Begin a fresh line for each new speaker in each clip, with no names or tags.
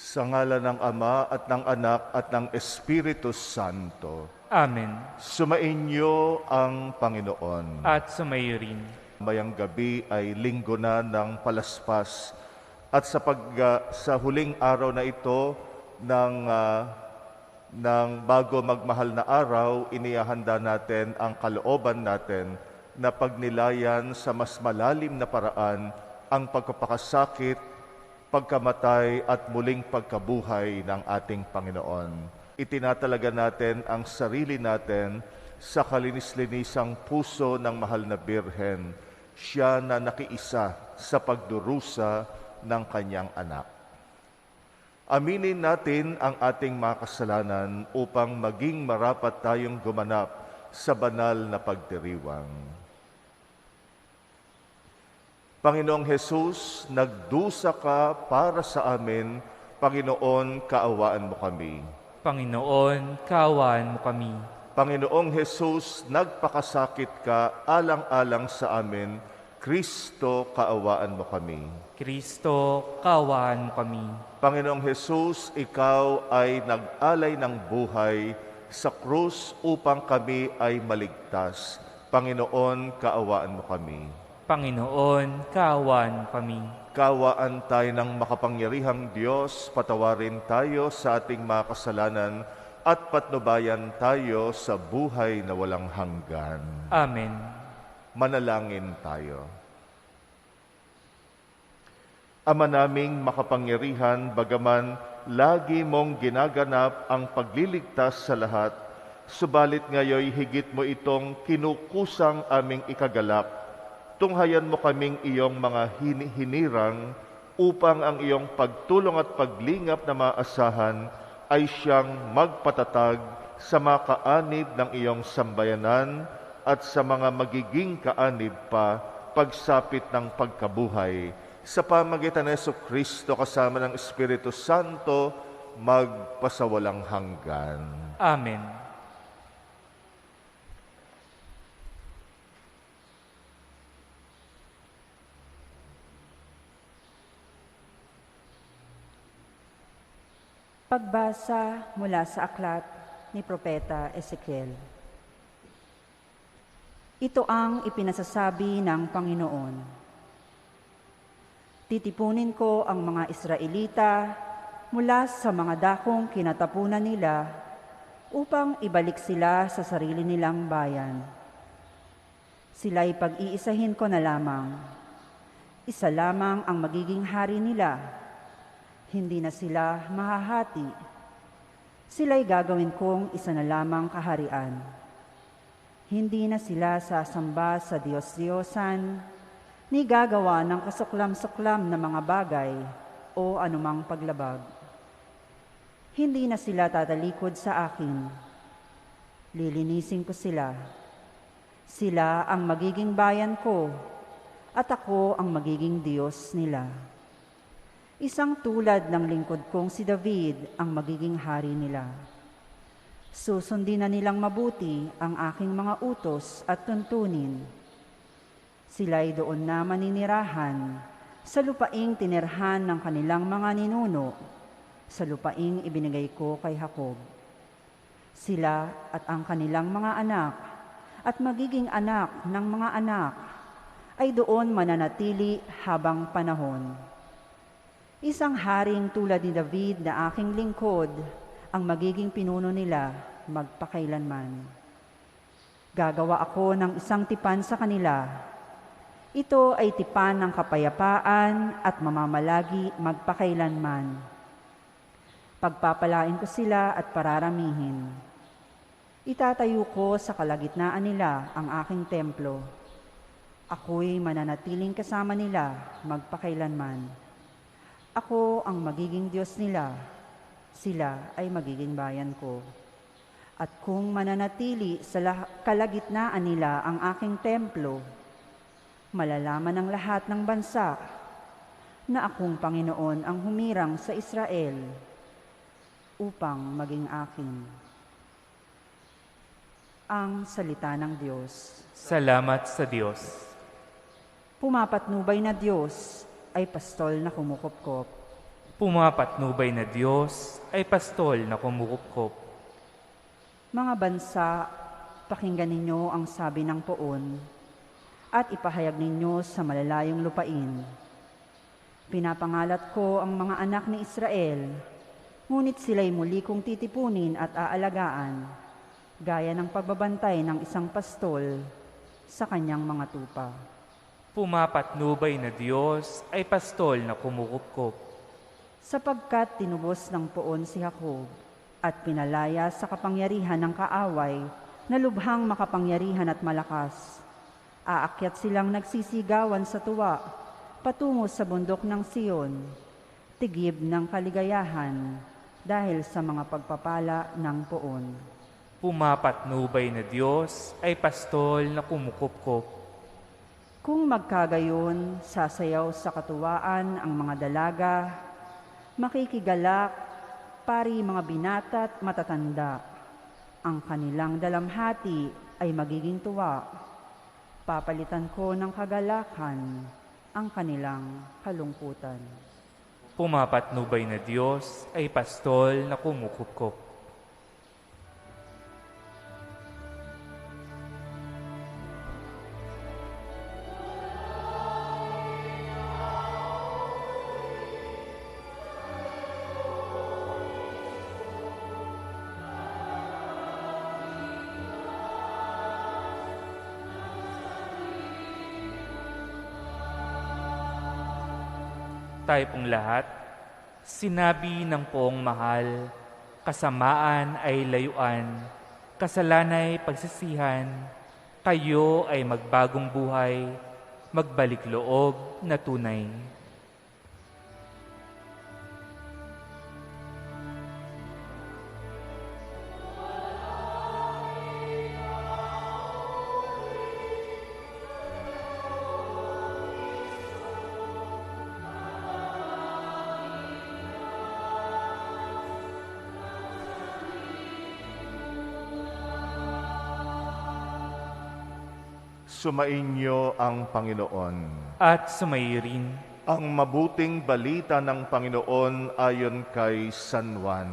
Sa ngalan ng Ama at ng Anak at ng Espiritu Santo.
Amen.
Sumainyo ang Panginoon.
At sumayo rin.
Mayang gabi ay linggo na ng palaspas at sa huling araw na ito ng bago magmahal na araw, inihahanda natin ang kalooban natin na pagnilayan sa mas malalim na paraan ang pagkapakasakit, pagkamatay at muling pagkabuhay ng ating Panginoon. Itinatalaga natin ang sarili natin sa kalinis-linisang puso ng mahal na Birhen, siya na nakiisa sa pagdurusa ng kanyang anak. Aminin natin ang ating mga kasalanan upang maging marapat tayong gumanap sa banal na pagdiriwang. Panginoong Hesus, nagdusa ka para sa amin. Panginoon, kaawaan mo kami.
Panginoon, kaawaan mo kami.
Panginoong Hesus, nagpakasakit ka alang-alang sa amin. Kristo, kaawaan mo kami.
Kristo, kaawaan mo kami.
Panginoong Hesus, ikaw ay nag-alay ng buhay sa krus upang kami ay maligtas. Panginoon, kaawaan mo kami.
Panginoon, kaawaan mo kami.
Kaawaan tayo ng makapangyarihang Diyos, patawarin tayo sa ating mga kasalanan at patnubayan tayo sa buhay na walang hanggan.
Amen.
Manalangin tayo. Ama naming makapangyarihan, bagaman lagi mong ginaganap ang pagliligtas sa lahat, subalit ngayoy higit mo itong kinukusang aming ikagalak. Tunghayan mo kaming iyong mga hinirang upang ang iyong pagtulong at paglingap na maasahan ay siyang magpatatag sa mga kaanib ng iyong sambayanan at sa mga magiging kaanib pa pagsapit ng pagkabuhay. Sa pamagitan ng Jesucristo kasama ng Espiritu Santo, magpasawalang hanggan.
Amen.
Pagbasa mula sa aklat ni Propeta Ezekiel. Ito ang ipinasasabi ng Panginoon. Titipunin ko ang mga Israelita mula sa mga dakong kinatapunan nila upang ibalik sila sa sarili nilang bayan. Sila'y pag-iisahin ko na lamang. Isa lamang ang magiging hari nila. Hindi na sila mahahati. Sila'y gagawin kong isa na lamang kaharian. Hindi na sila sasamba sa Diyos-Diyosan, ni gagawa ng kasuklam-suklam na mga bagay o anumang paglabag. Hindi na sila tatalikod sa akin. Lilinisin ko sila. Sila ang magiging bayan ko, at ako ang magiging Diyos nila. Isang tulad ng lingkod kong si David ang magiging hari nila. Susundin na nilang mabuti ang aking mga utos at tuntunin. Sila'y doon na maninirahan sa lupaing tinirhan ng kanilang mga ninuno, sa lupaing ibinigay ko kay Jacob. Sila at ang kanilang mga anak at magiging anak ng mga anak ay doon mananatili habang panahon. Isang haring tulad ni David na aking lingkod ang magiging pinuno nila magpakailanman. Gagawa ako ng isang tipan sa kanila. Ito ay tipan ng kapayapaan at mamamalagi magpakailanman. Pagpapalain ko sila at pararamihin. Itatayo ko sa kalagitnaan nila ang aking templo. Ako'y mananatiling kasama nila magpakailanman. Ako ang magiging Diyos nila, sila ay magiging bayan ko. At kung mananatili sa kalagitnaan nila ang aking templo, malalaman ng lahat ng bansa na akong Panginoon ang humirang sa Israel upang maging akin. Ang salita ng Diyos.
Salamat sa Diyos.
Pumapatnubay na Diyos ay pastol na kumukupkop.
Pumapatnubay na Diyos ay pastol na kumukupkop.
Mga bansa, pakinggan ninyo ang sabi ng poon at ipahayag ninyo sa malalayong lupain. Pinapangalat ko ang mga anak ni Israel, ngunit sila'y muli kong titipunin at aalagaan, gaya ng pagbabantay ng isang pastol sa kanyang mga tupa.
Pumapatnubay na Diyos ay pastol na kumukupkop.
Sapagkat tinubos ng poon si Jacob at pinalaya sa kapangyarihan ng kaaway na lubhang makapangyarihan at malakas. Aakyat silang nagsisigawan sa tuwa patungo sa bundok ng Sion, tigib ng kaligayahan dahil sa mga pagpapala ng poon.
Pumapatnubay na Diyos ay pastol na kumukupkop.
Kung magkagayon, sasayaw sa katuwaan ang mga dalaga, makikigalak, pari mga binata at matatanda. Ang kanilang dalamhati ay magiging tuwa. Papalitan ko ng kagalakan ang kanilang kalungkutan.
Pumapatnubay na Diyos ay pastol na kumukupkop. Tayo pong lahat, sinabi ng poong mahal, kasamaan ay layuan, kasalanay pagsisihan, kayo ay magbagong buhay, magbalik loob na tunay.
Sumainyo ang Panginoon.
At sumayirin,
Ang mabuting balita ng Panginoon ayon kay San Juan.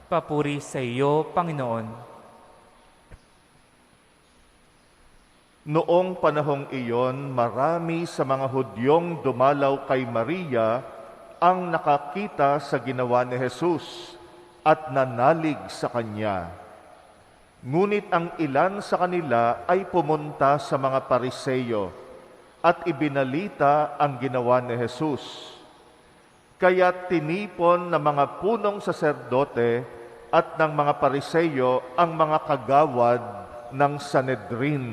papuri sa iyo, Panginoon.
Noong panahong iyon, marami sa mga Hudyong dumalaw kay Maria ang nakakita sa ginawa ni Jesus at nanalig sa Kanya. Ngunit ang ilan sa kanila ay pumunta sa mga Pariseyo at ibinalita ang ginawa ni Jesus. Kaya tinipon ng mga punong saserdote at ng mga Pariseyo ang mga kagawad ng Sanedrin.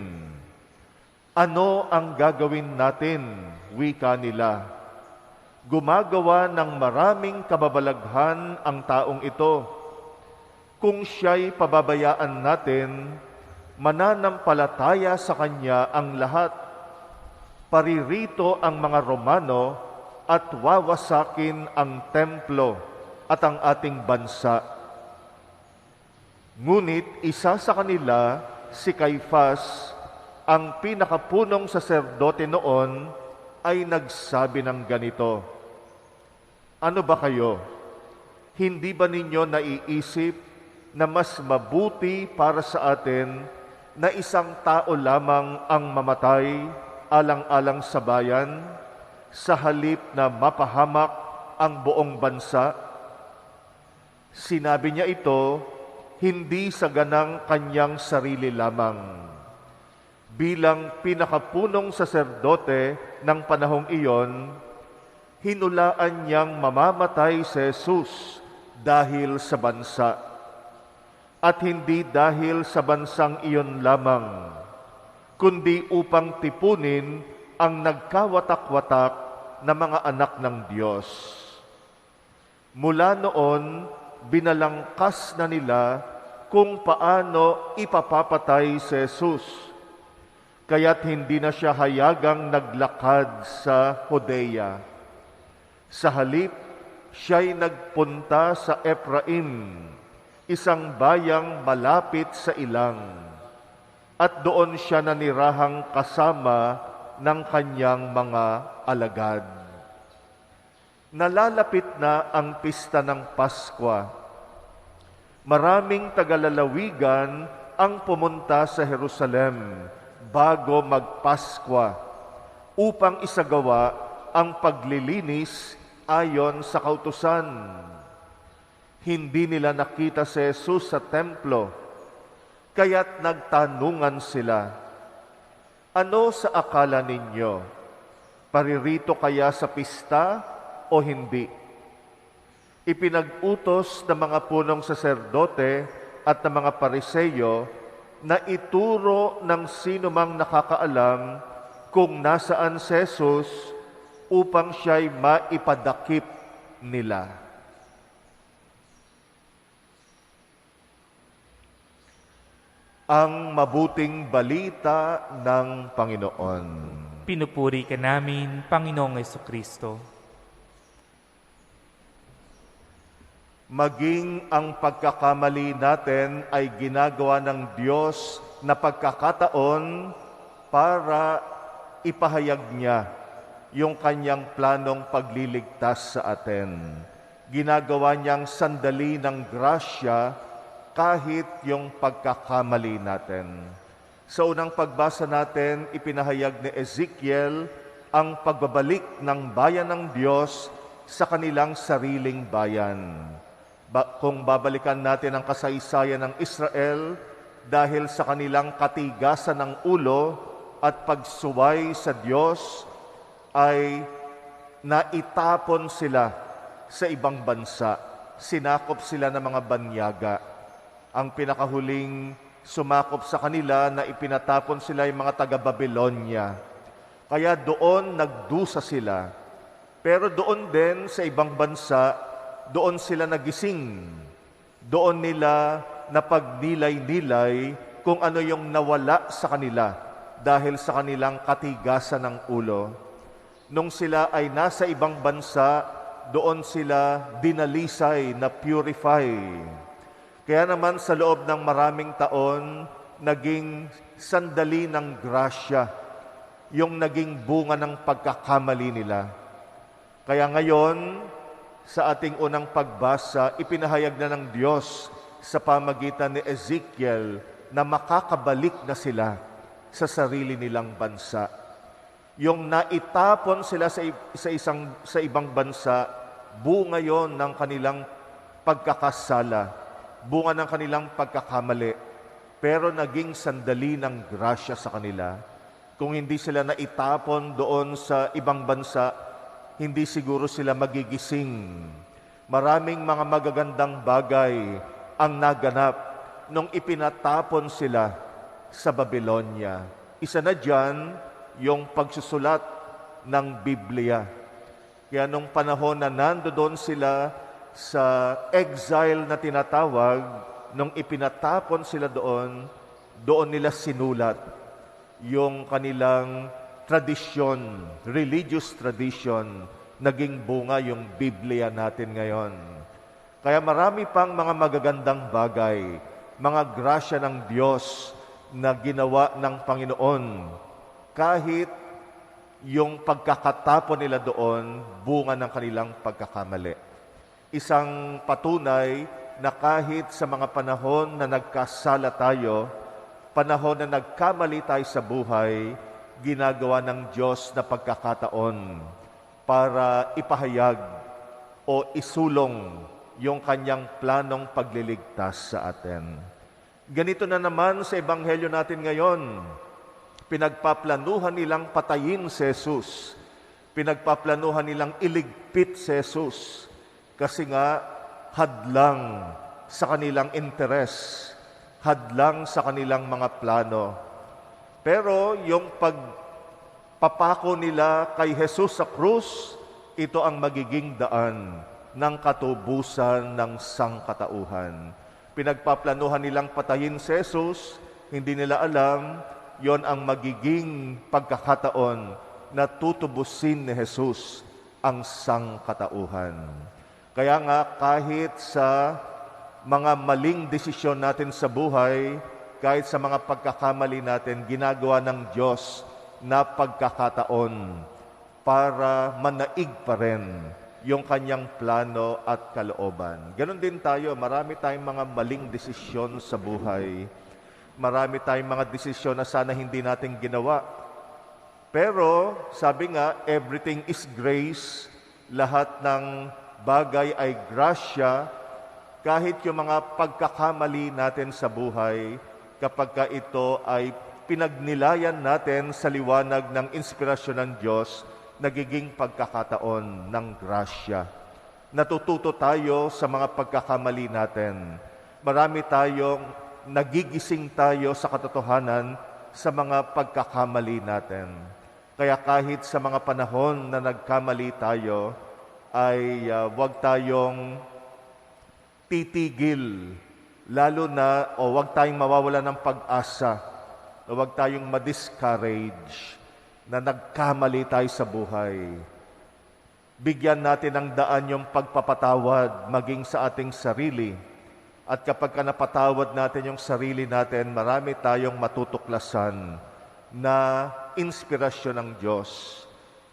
Ano ang gagawin natin? Wika nila. Gumagawa ng maraming kababalaghan ang taong ito. Kung siya'y pababayaan natin, mananampalataya sa kanya ang lahat. Paririto ang mga Romano at wawasakin ang templo at ang ating bansa. Ngunit isa sa kanila, si Caifás, ang pinakapunong saserdote noon, ay nagsabi ng ganito, "Ano ba kayo? Hindi ba ninyo naiisip na mas mabuti para sa atin na isang tao lamang ang mamatay alang-alang sa bayan, sa halip na mapahamak ang buong bansa?" Sinabi niya ito hindi sa ganang kanyang sarili lamang. Bilang pinakapunong saserdote ng panahong iyon, hinulaan niyang mamamatay si Jesus dahil sa bansa. At hindi dahil sa bansang iyon lamang, kundi upang tipunin ang nagkawatak-watak na mga anak ng Diyos. Mula noon, binalangkas na nila kung paano ipapapatay si Jesus, kaya't hindi na siya hayagang naglakad sa Judea. Sa halip, siya'y nagpunta sa Ephraim, isang bayang malapit sa ilang, at doon siya nanirahang kasama ng kanyang mga alagad. Nalalapit na ang pista ng Paskwa. Maraming tagalalawigan ang pumunta sa Jerusalem bago magpaskwa upang isagawa ang paglilinis ayon sa kautusan. Hindi nila nakita si Jesus sa templo, kaya't nagtanungan sila, "Ano sa akala ninyo? Paririto kaya sa pista o hindi?" Ipinag-utos ng mga punong saserdote at ng mga pariseyo na ituro ng sino mang nakakaalam kung nasaan si Jesus upang siya'y maipadakip nila. Ang mabuting balita ng Panginoon.
Pinupuri ka namin, Panginoong Jesucristo.
Maging ang pagkakamali natin ay ginagawa ng Diyos na pagkakataon para ipahayag niya yung kanyang planong pagliligtas sa atin. Ginagawa niyang sandali ng grasya kahit yung pagkakamali natin. Sa unang pagbasa natin, ipinahayag ni Ezekiel ang pagbabalik ng bayan ng Diyos sa kanilang sariling bayan. Kung babalikan natin ang kasaysayan ng Israel, dahil sa kanilang katigasan ng ulo at pagsuway sa Diyos, ay naitapon sila sa ibang bansa. Sinakop sila ng mga banyaga. Ang pinakahuling sumakop sa kanila na ipinatapon sila yung mga taga-Babylonia. Kaya doon nagdusa sila. Pero doon din sa ibang bansa, doon sila nagising. Doon nila napagnilay-nilay kung ano yung nawala sa kanila dahil sa kanilang katigasan ng ulo. Nung sila ay nasa ibang bansa, doon sila dinalisay na purify. Kaya naman sa loob ng maraming taon, naging sandali ng grasya yung naging bunga ng pagkakamali nila. Kaya ngayon, sa ating unang pagbasa, ipinahayag na ng Diyos sa pamagitan ni Ezekiel na makakabalik na sila sa sarili nilang bansa. Yung naitapon sila sa ibang bansa, bunga yon ng kanilang pagkakasala, bunga ng kanilang pagkakamali, pero naging sandali ng grasya sa kanila. Kung hindi sila naitapon doon sa ibang bansa, hindi siguro sila magigising. Maraming mga magagandang bagay ang naganap nung ipinatapon sila sa Babylonia. Isa na dyan, yung pagsusulat ng Biblia. Kaya nung panahon na nandoon sila sa exile na tinatawag, nung ipinatapon sila doon, doon nila sinulat yung kanilang tradisyon, religious tradition, naging bunga yung Biblia natin ngayon. Kaya marami pang mga magagandang bagay, mga grasya ng Diyos na ginawa ng Panginoon. Kahit yung pagkakatapon nila doon, bunga ng kanilang pagkakamali. Isang patunay na kahit sa mga panahon na nagkasala tayo, panahon na nagkamali tayo sa buhay, ginagawa ng Diyos na pagkakataon para ipahayag o isulong yung kanyang planong pagliligtas sa atin. Ganito na naman sa Ebanghelyo natin ngayon. Pinagpaplanuhan nilang patayin si Jesus. Pinagpaplanuhan nilang iligpit si Jesus. Kasi nga, hadlang sa kanilang interes, hadlang sa kanilang mga plano. Pero yung pagpapako nila kay Jesus sa krus, ito ang magiging daan ng katubusan ng sangkatauhan. Pinagpaplanuhan nilang patayin si Jesus, hindi nila alam, yon ang magiging pagkakataon na tutubusin ni Jesus ang sangkatauhan. Kaya nga kahit sa mga maling desisyon natin sa buhay, kahit sa mga pagkakamali natin, ginagawa ng Diyos na pagkakataon para manaig pa rin yung kanyang plano at kalooban. Ganon din tayo, marami tayong mga maling desisyon sa buhay. Marami tayong mga desisyon na sana hindi natin ginawa. Pero, sabi nga, everything is grace. Lahat ng bagay ay grasya. Kahit yung mga pagkakamali natin sa buhay, kapag ka ito ay pinagnilayan natin sa liwanag ng inspirasyon ng Diyos, nagiging pagkakataon ng grasya. Natututo tayo sa mga pagkakamali natin. Marami tayong nagigising tayo sa katotohanan sa mga pagkakamali natin. Kaya kahit sa mga panahon na nagkamali tayo, ay huwag tayong titigil, lalo na o huwag tayong mawawala ng pag-asa, o huwag tayong ma-discourage na nagkamali tayo sa buhay. Bigyan natin ng daan yung pagpapatawad maging sa ating sarili. At kapag napatawad natin yung sarili natin, marami tayong matutuklasan na inspirasyon ng Diyos.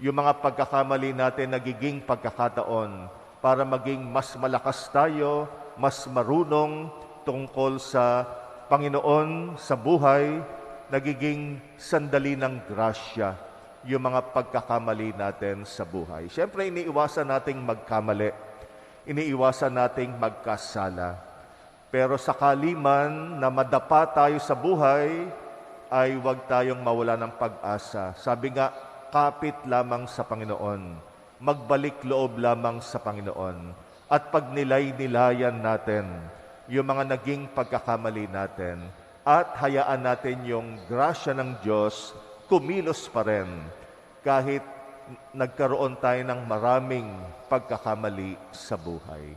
Yung mga pagkakamali natin nagiging pagkakataon para maging mas malakas tayo, mas marunong tungkol sa Panginoon, sa buhay, nagiging sandali ng grasya yung mga pagkakamali natin sa buhay. Siyempre, iniiwasan nating magkamali. Iniiwasan nating magkasala. Pero sakali man na madapa tayo sa buhay, ay huwag tayong mawala ng pag-asa. Sabi nga, kapit lamang sa Panginoon. Magbalik loob lamang sa Panginoon. At pag nilay-nilayan natin yung mga naging pagkakamali natin, at hayaan natin yung grasya ng Diyos kumilos pa rin kahit nagkaroon tayo ng maraming pagkakamali sa buhay.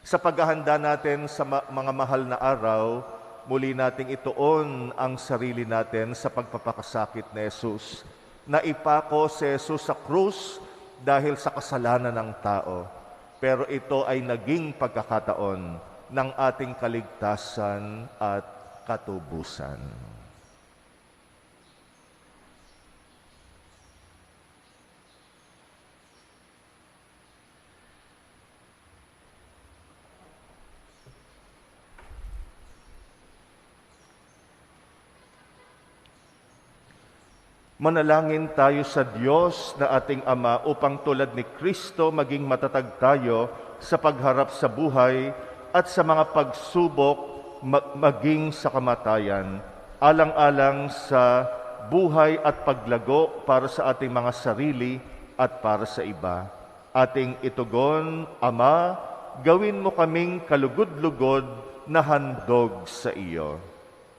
Sa paghahanda natin sa mga mahal na araw, muli nating ituon ang sarili natin sa pagpapakasakit ni Jesus. Naipako si Jesus sa krus dahil sa kasalanan ng tao. Pero ito ay naging pagkakataon ng ating kaligtasan at katubusan. Manalangin tayo sa Diyos na ating Ama upang tulad ni Kristo maging matatag tayo sa pagharap sa buhay at sa mga pagsubok maging sa kamatayan, alang-alang sa buhay at paglago para sa ating mga sarili at para sa iba. Ating itugon, Ama, gawin mo kaming kalugod-lugod na handog sa iyo.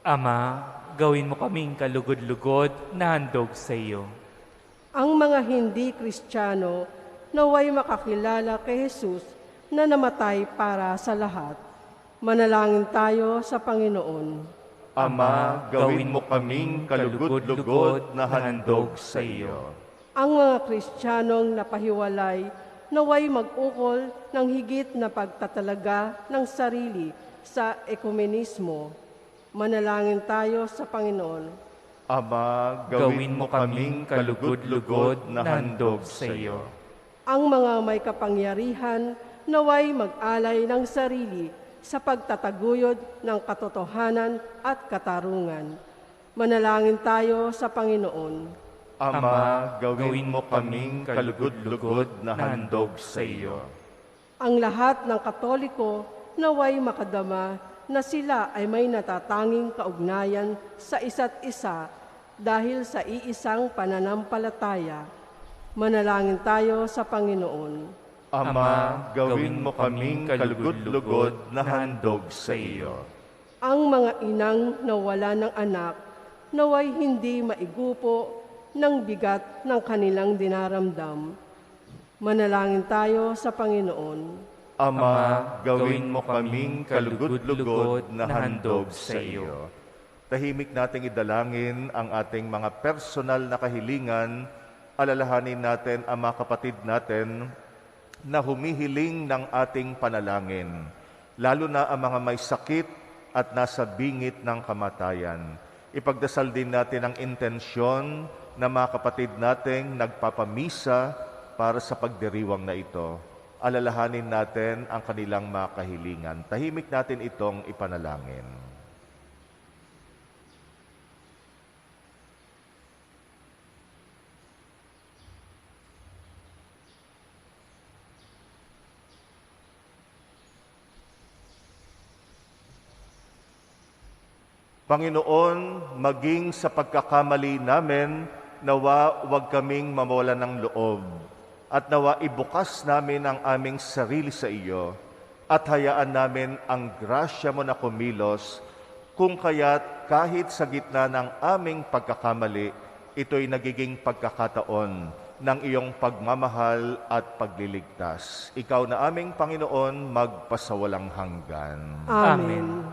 Ama, gawin mo kaming kalugod-lugod na handog sa iyo.
Ang mga hindi Kristiyano naway makakilala kay Jesus na namatay para sa lahat. Manalangin tayo sa Panginoon.
Ama, gawin mo kaming kalugod-lugod na handog sa iyo.
Ang mga Kristiyanong napahiwalay naway mag-ukol ng higit na pagtatalaga ng sarili sa ekumenismo. Manalangin tayo sa Panginoon.
Ama, gawin mo kaming kalugod-lugod na handog sa iyo.
Ang mga may kapangyarihan naway mag-alay ng sarili sa pagtataguyod ng katotohanan at katarungan. Manalangin tayo sa Panginoon.
Ama, gawin mo kaming kalugod-lugod na handog sa iyo.
Ang lahat ng Katoliko naway makadama na sila ay may natatanging kaugnayan sa isa't isa dahil sa iisang pananampalataya. Manalangin tayo sa Panginoon.
Ama, gawin mo kaming kalugod-lugod na handog sa iyo.
Ang mga inang nawala ng anak, naway hindi maigupo ng bigat ng kanilang dinaramdam. Manalangin tayo sa Panginoon.
Ama, gawin mo kaming kalugod-lugod na handog sa iyo. Tahimik nating idalangin ang ating mga personal na kahilingan. Alalahanin natin ang mga kapatid natin na humihiling ng ating panalangin, lalo na ang mga may sakit at nasa bingit ng kamatayan. Ipagdasal din natin ang intensyon na mga kapatid nating nagpapamisa para sa pagdiriwang na ito. alalahanin natin ang kanilang mga kahilingan. Tahimik natin itong ipanalangin. Panginoon, maging sa pagkakamali namin, nawa huwag kaming mawalan ng loob, at nawa ibukas namin ang aming sarili sa iyo, at hayaan namin ang grasya mo na kumilos, kung kaya't kahit sa gitna ng aming pagkakamali, ito'y nagiging pagkakataon ng iyong pagmamahal at pagliligtas. Ikaw na aming Panginoon, magpasawalang hanggan.
Amen.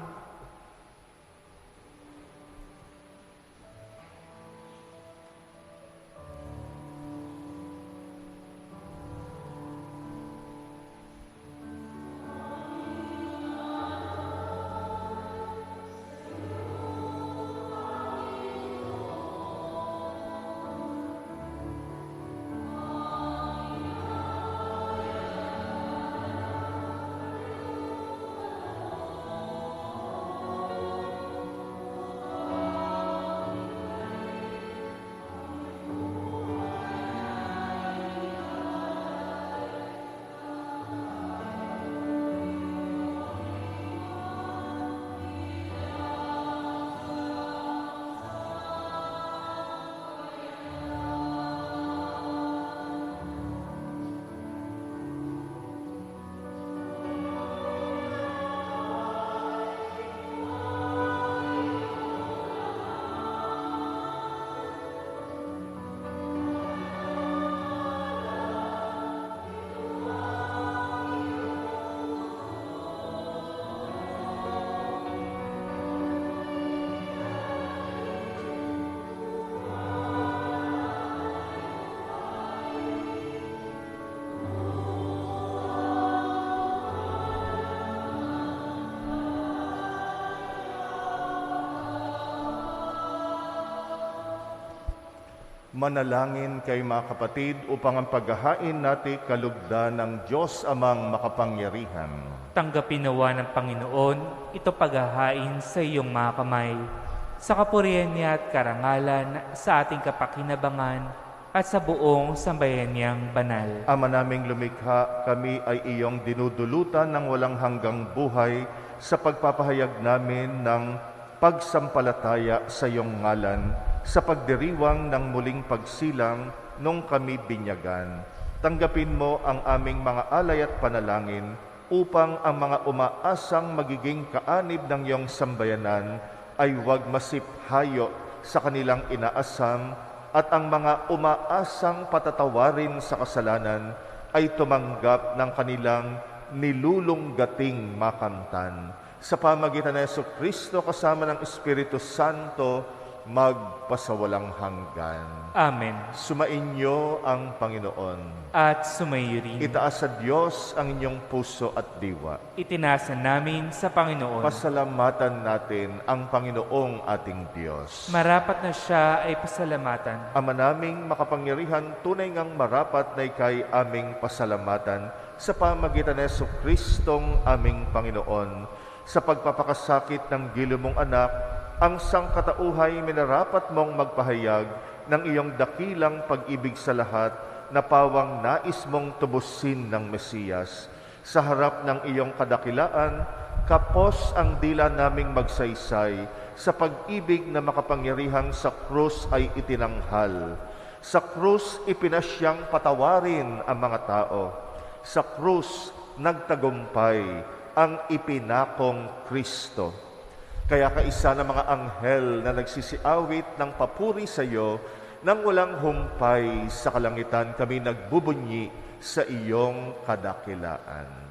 Manalangin kay mga kapatid upang ang paghahain natin kalugdan ng Diyos amang makapangyarihan.
Tanggapin nawa ng Panginoon ito paghahain sa iyong mga kamay, sa kapurihan niya at karangalan sa ating kapakinabangan at sa buong sambayan niyang banal.
Ama naming lumikha, kami ay iyong dinudulutan ng walang hanggang buhay sa pagpapahayag namin ng pagsampalataya sa iyong ngalan, sa pagdiriwang ng muling pagsilang nung kami binyagan. Tanggapin mo ang aming mga alay at panalangin upang ang mga umaasang magiging kaanib ng iyong sambayanan ay huwag masiphayo sa kanilang inaasam, at ang mga umaasang patatawarin sa kasalanan ay tumanggap ng kanilang nilulunggating makamtan. Sa pamagitan ng Jesucristo kasama ng Espiritu Santo, magpasawalang hanggan.
Amen.
Sumainyo ang Panginoon.
At sumayo rin.
Itaas sa Diyos ang inyong puso at diwa.
Itinasan namin sa Panginoon.
Pasalamatan natin ang Panginoong ating Diyos.
Marapat na siya ay pasalamatan.
Ama naming makapangyarihan, tunay ngang marapat na ikay aming pasalamatan sa pamagitan ng Jesucristong aming Panginoon. Sa pagpapakasakit ng gilo mong anak, ang sangkatauhay minarapat mong magpahayag ng iyong dakilang pag-ibig sa lahat na pawang nais mong tubusin ng Mesiyas. Sa harap ng iyong kadakilaan, kapos ang dila naming magsaysay sa pag-ibig na makapangyarihang sa krus ay itinanghal. Sa krus ipinasyang patawarin ang mga tao. Sa krus nagtagumpay ang ipinakong Kristo. Kaya kaisa ng mga anghel na nagsisiawit ng papuri sa iyo, nang walang humpay sa kalangitan kami nagbubunyi sa iyong kadakilaan.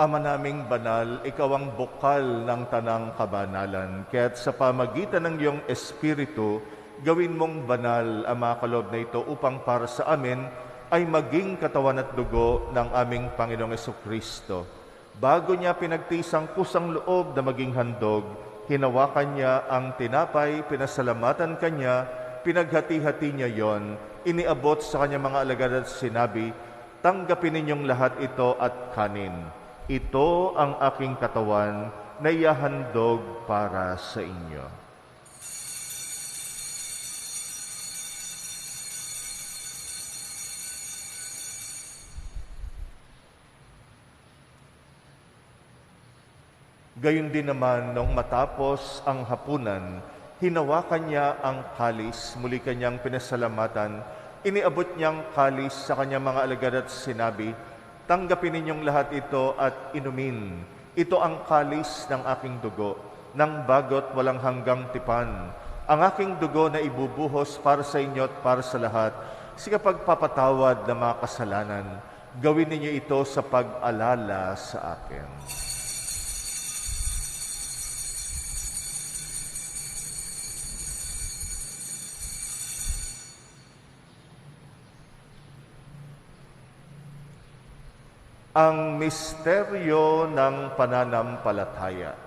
Ama naming banal, ikaw ang bukal ng tanang kabanalan. Kaya't sa pamagitan ng iyong Espiritu, gawin mong banal ang mga kaloob na ito upang para sa amin ay maging katawan at dugo ng aming Panginoong Jesucristo. Bago niya pinagtisang kusang loob na maging handog, hinawakan niya ang tinapay, pinasalamatan kanya, pinaghati-hati niya yon, iniabot sa kanyang mga alagad at sinabi, "Tanggapin ninyong lahat ito at kanin. Ito ang aking katawan na ihahandog para sa inyo." Gayon din naman, nung matapos ang hapunan, hinawakan niya ang kalis, muli kanyang pinasalamatan, iniabot niyang kalis sa kanyang mga alagad at sinabi, "Tanggapin ninyong lahat ito at inumin. Ito ang kalis ng aking dugo, ng bagot walang hanggang tipan. Ang aking dugo na ibubuhos para sa inyo at para sa lahat, sa pagpapatawad ng mga kasalanan. Gawin ninyo ito sa pag-alala sa akin." Ang misteryo ng pananampalataya.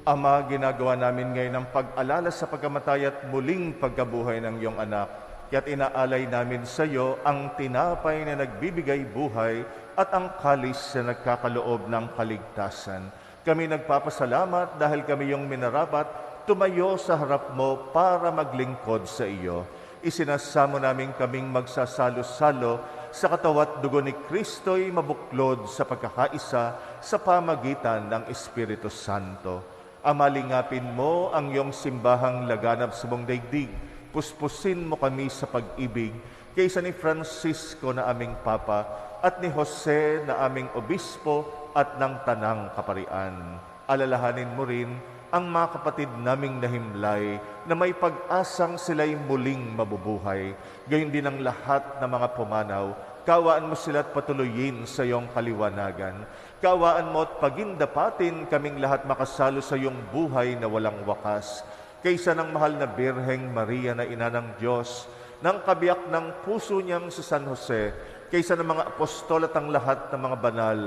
Ama, ginagawa namin ngayon ang pag-alala sa pagkamatay at muling pagkabuhay ng iyong anak. Kaya't inaalay namin sa iyo ang tinapay na nagbibigay buhay at ang kalis na nagkakaloob ng kaligtasan. Kami nagpapasalamat dahil kami iyong minarapat tumayo sa harap mo para maglingkod sa iyo. Isinasamo namin kaming magsasalo-salo sa katawan at dugo ni Kristo'y mabuklod sa pagkakaisa sa pamagitan ng Espiritu Santo. Amalingapin mo ang iyong simbahang laganap sa buong daigdig. Puspusin mo kami sa pag-ibig kaysa ni Francisco na aming Papa at ni Jose na aming Obispo at ng Tanang Kaparian. Alalahanin mo rin ang mga kapatid naming nahimlay na may pag-asang sila'y muling mabubuhay. Gayon din ang lahat ng mga pumanaw. Kaawaan mo sila at patuloyin sa iyong kaliwanagan. Kaawaan mo at pagindapatin kaming lahat makasalo sa iyong buhay na walang wakas. Kaysa ng mahal na Birheng Maria na ina ng Diyos, ng kabiyak ng puso niyang si San Jose, kaysa ng mga apostol at ang lahat ng mga banal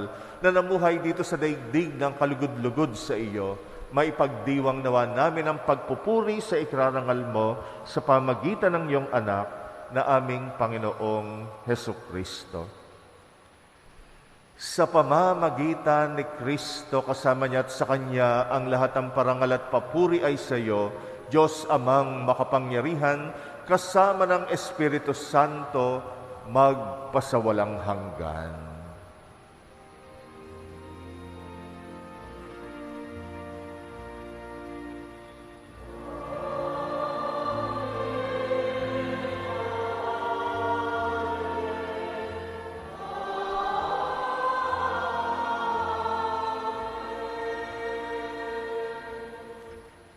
na namuhay dito sa daigdig ng kalugod-lugod sa iyo, maipagdiwang nawa namin ang pagpupuri sa ikrarangal mo sa pamagitan ng iyong anak na aming Panginoong Hesukristo. Sa pamamagitan ni Kristo, kasama niya at sa Kanya, ang lahat ng parangal at papuri ay sa iyo, Diyos Amang makapangyarihan, kasama ng Espiritu Santo, magpasawalang hanggan.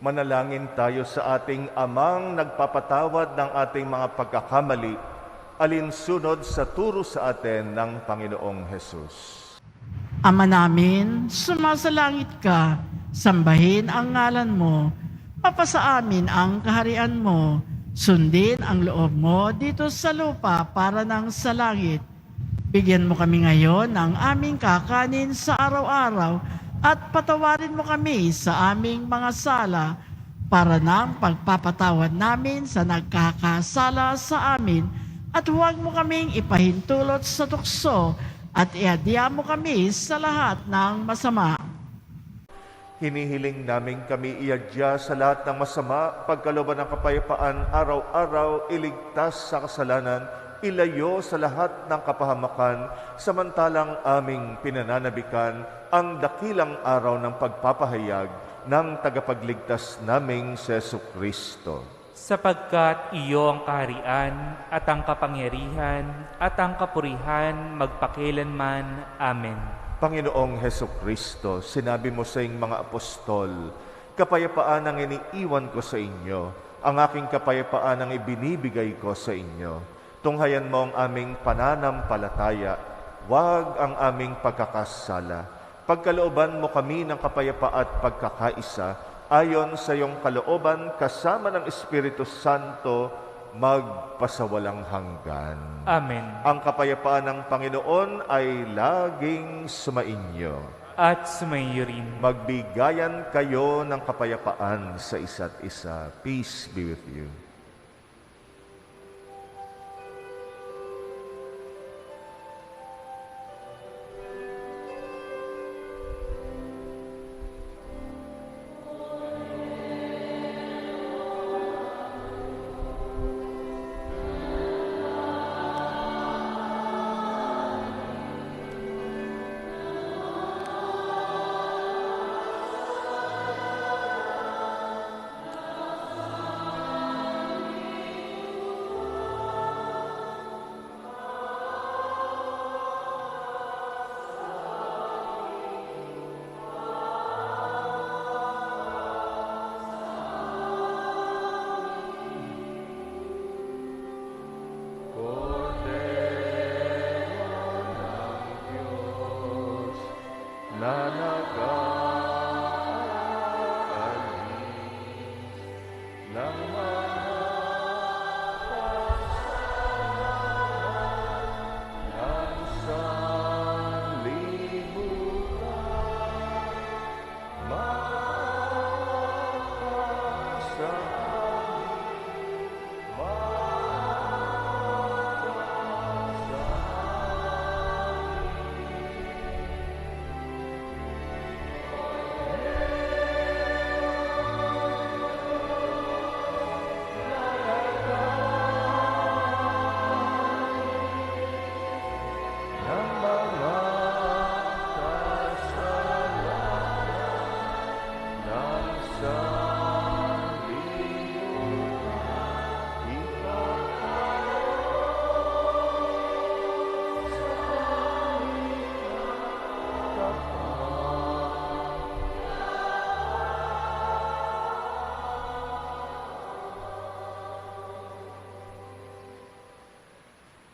Manalangin tayo sa ating Amang nagpapatawad ng ating mga pagkakamali, alinsunod sa turo sa atin ng Panginoong Hesus.
Ama namin, sumasalangit ka, sambahin ang ngalan mo, mapasa amin ang kaharian mo, sundin ang loob mo dito sa lupa para ng sa langit. Bigyan mo kami ngayon ng aming kakanin sa araw-araw, at patawarin mo kami sa aming mga sala para ng pagpapatawad namin sa nagkakasala sa amin, at huwag mo kaming ipahintulot sa tukso at iadya mo kami sa lahat ng masama.
Hinihiling namin kami iadya sa lahat ng masama, pagkalooban ng kapayapaan, araw-araw iligtas sa kasalanan, ilayo sa lahat ng kapahamakan, samantalang aming pinananabikan ang dakilang araw ng pagpapahayag ng tagapagligtas naming si Jesucristo.
Sapagkat iyo ang kaharian at ang kapangyarihan at ang kapurihan magpakilanman. Amen.
Panginoong Jesucristo, sinabi mo sa iyong mga apostol, kapayapaan ang iniiwan ko sa inyo, ang aking kapayapaan ang ibinibigay ko sa inyo. Tunghayan mo ang aming pananampalataya, huwag ang aming pagkakasala. Pagkalooban mo kami ng kapayapaan at pagkakaisa, ayon sa iyong kalooban kasama ng Espiritu Santo, magpasawalang hanggan.
Amen.
Ang kapayapaan ng Panginoon ay laging sumainyo.
At sumainyo rin.
Magbigayan kayo ng kapayapaan sa isa't isa. Peace be with you.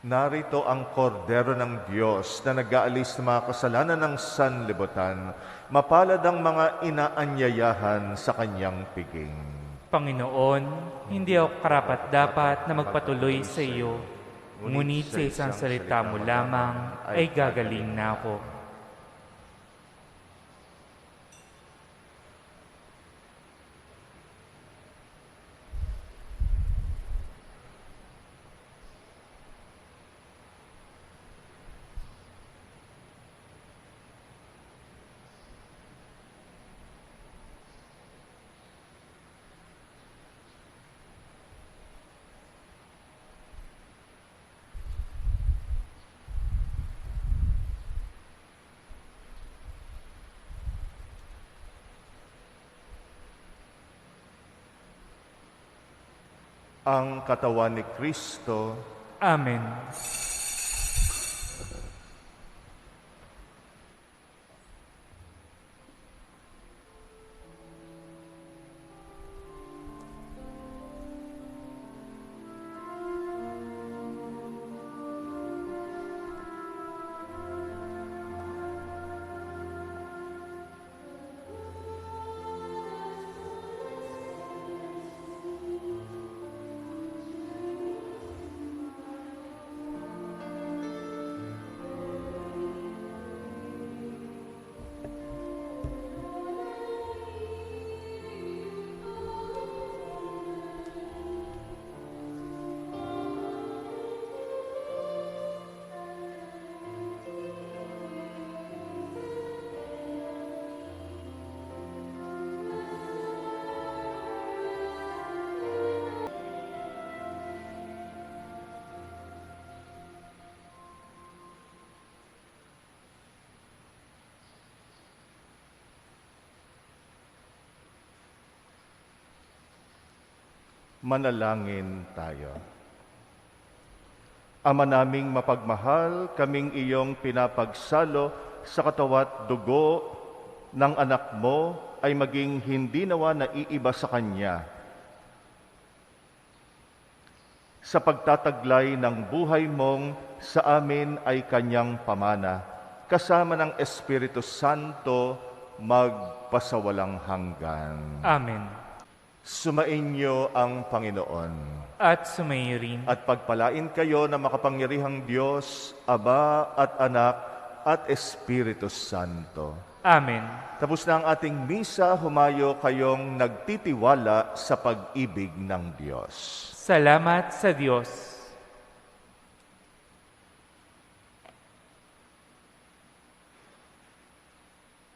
Narito ang kordero ng Diyos na nag-aalis ng mga kasalanan ng sanlibutan. Mapalad ang mga inaanyayahan sa kanyang piging.
Panginoon, hindi ako karapat-dapat na magpatuloy sa iyo. Ngunit sa isang salita mo lamang ay gagaling na ako.
Ang katawan ni Kristo.
Amen.
Manalangin tayo. Ama naming mapagmahal, kaming iyong pinapagsalo sa katawat dugo ng anak mo ay maging hindi nawa naiiba sa Kanya. Sa pagtataglay ng buhay mong sa amin ay Kanyang pamana, kasama ng Espiritu Santo magpasawalang hanggan.
Amen.
Sumainyo ang Panginoon.
At sumayo rin.
At pagpalain kayo ng makapangyarihang Diyos, Ama at Anak at Espiritu Santo.
Amen.
Tapos na ang ating misa, humayo kayong nagtitiwala sa pag-ibig ng Diyos.
Salamat sa Diyos.